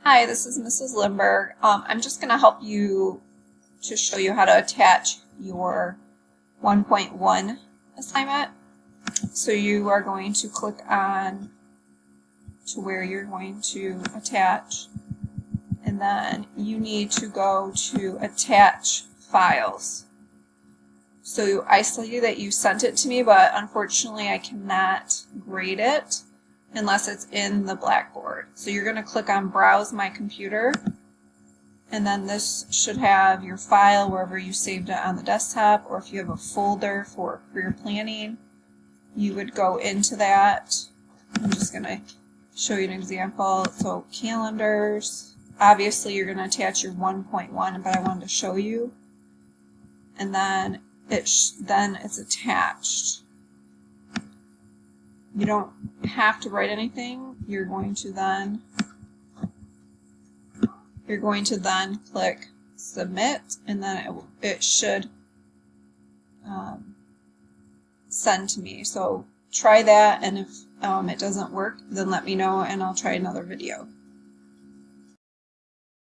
Hi, this is Mrs. Lindberg. I'm just going to help you to show you how to attach your 1.1 assignment. So you are going to click on to where you're going to attach, and then you need to go to attach files. So I saw you that you sent it to me, but unfortunately I cannot grade it unless it's in the Blackboard. So you're going to click on Browse My Computer, and then this should have your file wherever you saved it on the desktop, or if you have a folder for career planning, you would go into that. I'm just going to show you an example. So calendars, obviously you're going to attach your 1.1, but I wanted to show you. And then it's attached. You don't have to write anything. You're going to then click submit, and then it should send to me. So try that, and if it doesn't work, then let me know and I'll try another video.